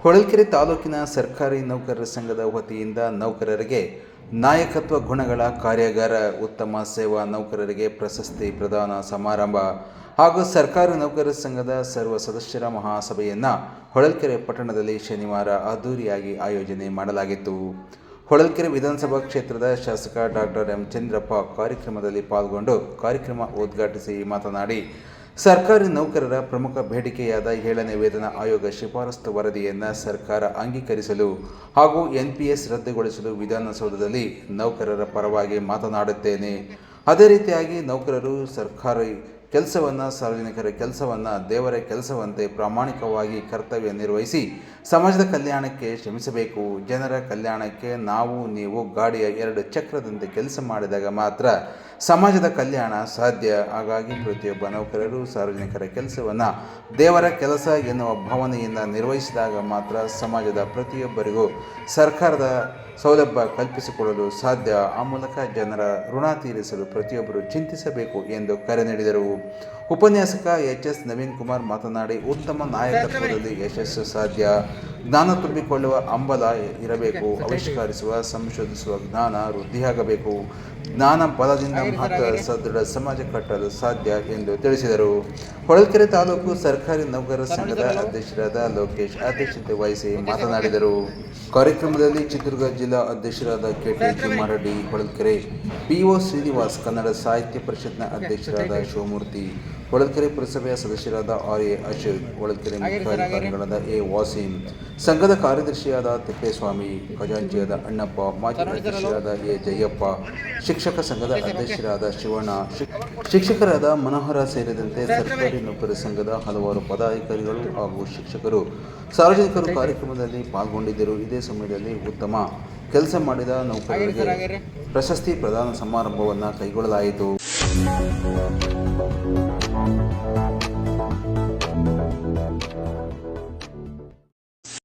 ಹೊಳಲ್ಕೆರೆ ತಾಲೂಕಿನ ಸರ್ಕಾರಿ ನೌಕರರ ಸಂಘದ ವತಿಯಿಂದ ನೌಕರರಿಗೆ ನಾಯಕತ್ವ ಗುಣಗಳ ಕಾರ್ಯಾಗಾರ, ಉತ್ತಮ ಸೇವಾ ನೌಕರರಿಗೆ ಪ್ರಶಸ್ತಿ ಪ್ರದಾನ ಸಮಾರಂಭ ಹಾಗೂ ಸರ್ಕಾರಿ ನೌಕರರ ಸಂಘದ ಸರ್ವ ಸದಸ್ಯರ ಮಹಾಸಭೆಯನ್ನು ಹೊಳಲ್ಕೆರೆ ಪಟ್ಟಣದಲ್ಲಿ ಶನಿವಾರ ಅದ್ದೂರಿಯಾಗಿ ಆಯೋಜನೆ ಮಾಡಲಾಗಿತ್ತು. ಹೊಳಲ್ಕೆರೆ ವಿಧಾನಸಭಾ ಕ್ಷೇತ್ರದ ಶಾಸಕ ಡಾಕ್ಟರ್ ಎಂ ಚಂದ್ರಪ್ಪ ಕಾರ್ಯಕ್ರಮದಲ್ಲಿ ಪಾಲ್ಗೊಂಡು ಕಾರ್ಯಕ್ರಮ ಉದ್ಘಾಟಿಸಿ ಮಾತನಾಡಿ, ಸರ್ಕಾರಿ ನೌಕರರ ಪ್ರಮುಖ ಬೇಡಿಕೆಯಾದ 7ನೇ ವೇತನ ಆಯೋಗ ಶಿಫಾರಸು ವರದಿಯನ್ನು ಸರ್ಕಾರ ಅಂಗೀಕರಿಸಲು ಹಾಗೂ NPS ರದ್ದುಗೊಳಿಸಲು ವಿಧಾನಸೌಧದಲ್ಲಿ ನೌಕರರ ಪರವಾಗಿ ಮಾತನಾಡುತ್ತೇನೆ. ಅದೇ ರೀತಿಯಾಗಿ ನೌಕರರು ಸರ್ಕಾರಿ ಕೆಲಸವನ್ನು, ಸಾರ್ವಜನಿಕರ ಕೆಲಸವನ್ನು ದೇವರ ಕೆಲಸವಂತೆ ಪ್ರಾಮಾಣಿಕವಾಗಿ ಕರ್ತವ್ಯ ನಿರ್ವಹಿಸಿ ಸಮಾಜದ ಕಲ್ಯಾಣಕ್ಕೆ ಶ್ರಮಿಸಬೇಕು. ಜನರ ಕಲ್ಯಾಣಕ್ಕೆ ನಾವು ನೀವು ಗಾಡಿಯ 2 ಚಕ್ರದಂತೆ ಕೆಲಸ ಮಾಡಿದಾಗ ಮಾತ್ರ ಸಮಾಜದ ಕಲ್ಯಾಣ ಸಾಧ್ಯ. ಹಾಗಾಗಿ ಪ್ರತಿಯೊಬ್ಬ ನೌಕರರು ಸಾರ್ವಜನಿಕರ ಕೆಲಸವನ್ನು ದೇವರ ಕೆಲಸ ಎನ್ನುವ ಭಾವನೆಯಿಂದ ನಿರ್ವಹಿಸಿದಾಗ ಮಾತ್ರ ಸಮಾಜದ ಪ್ರತಿಯೊಬ್ಬರಿಗೂ ಸರ್ಕಾರದ ಸೌಲಭ್ಯ ಕಲ್ಪಿಸಿಕೊಡಲು ಸಾಧ್ಯ. ಆ ಮೂಲಕ ಜನರ ಋಣ ತೀರಿಸಲು ಪ್ರತಿಯೊಬ್ಬರು ಚಿಂತಿಸಬೇಕು ಎಂದು ಕರೆ ನೀಡಿದರು. ಉಪನ್ಯಾಸಕ HS ನವೀನ್ ಕುಮಾರ್ ಮಾತನಾಡಿ, ಉತ್ತಮ ನಾಯಕತ್ವದಲ್ಲಿ ಯಶಸ್ಸು ಸಾಧ್ಯ. ಜ್ಞಾನ ತುಂಬಿಕೊಳ್ಳುವ ಹಂಬಲ ಇರಬೇಕು. ಆವಿಷ್ಕರಿಸುವ, ಸಂಶೋಧಿಸುವ ಜ್ಞಾನ ವೃದ್ಧಿಯಾಗಬೇಕು. ಜ್ಞಾನ ಬಲದಿಂದ ಮಾತ್ರ ಸದೃಢ ಸಮಾಜ ಕಟ್ಟಲು ಸಾಧ್ಯ ಎಂದು ತಿಳಿಸಿದರು. ಹೊಳಲ್ಕೆರೆ ತಾಲೂಕು ಸರ್ಕಾರಿ ನೌಕರರ ಸಂಘದ ಅಧ್ಯಕ್ಷರಾದ ಲೋಕೇಶ್ ಅಧ್ಯಕ್ಷತೆ ವಹಿಸಿ ಮಾತನಾಡಿದರು. ಕಾರ್ಯಕ್ರಮದಲ್ಲಿ ಚಿತ್ರದುರ್ಗ ಜಿಲ್ಲಾ ಅಧ್ಯಕ್ಷರಾದ KT ತಿಮ್ಮಾರೆಡ್ಡಿ, ಹೊಳಲ್ಕೆರೆ PO ಶ್ರೀನಿವಾಸ್, ಕನ್ನಡ ಸಾಹಿತ್ಯ ಪರಿಷತ್ನ ಅಧ್ಯಕ್ಷರಾದ ಶಿವಮೂರ್ತಿ, ಹೊಳಲ್ಕೆರೆ ಪುರಸಭೆಯ ಸದಸ್ಯರಾದ RA ಅಶೋಕ್, ಹೊಳಲ್ಕೆರೆ ಮುಖ್ಯಾಧಿಕಾರಿಗಳಾದ A ವಾಸೀಂ, ಸಂಘದ ಕಾರ್ಯದರ್ಶಿಯಾದ ತಿಪ್ಪೇಸ್ವಾಮಿ, ಖಜಾಂಚಿಯಾದ ಅಣ್ಣಪ್ಪ, ಮಾಜಿ ಅಧ್ಯಕ್ಷರಾದ A ಜಯಪ್ಪ, ಶಿಕ್ಷಕ ಸಂಘದ ಅಧ್ಯಕ್ಷರಾದ ಶಿವಣ್ಣ, ಶಿಕ್ಷಕರಾದ ಮನೋಹರ ಸೇರಿದಂತೆ ಸರ್ಕಾರಿ ನೌಕರರ ಸಂಘದ ಹಲವಾರು ಪದಾಧಿಕಾರಿಗಳು ಹಾಗೂ ಶಿಕ್ಷಕರು, ಸಾರ್ವಜನಿಕರು ಕಾರ್ಯಕ್ರಮದಲ್ಲಿ ಪಾಲ್ಗೊಂಡಿದ್ದರು. ಇದೇ ಸಮಯದಲ್ಲಿ ಉತ್ತಮ ಕೆಲಸ ಮಾಡಿದ ನೌಕರರಿಗೆ ಪ್ರಶಸ್ತಿ ಪ್ರದಾನ ಸಮಾರಂಭವನ್ನು ಕೈಗೊಳ್ಳಲಾಯಿತು.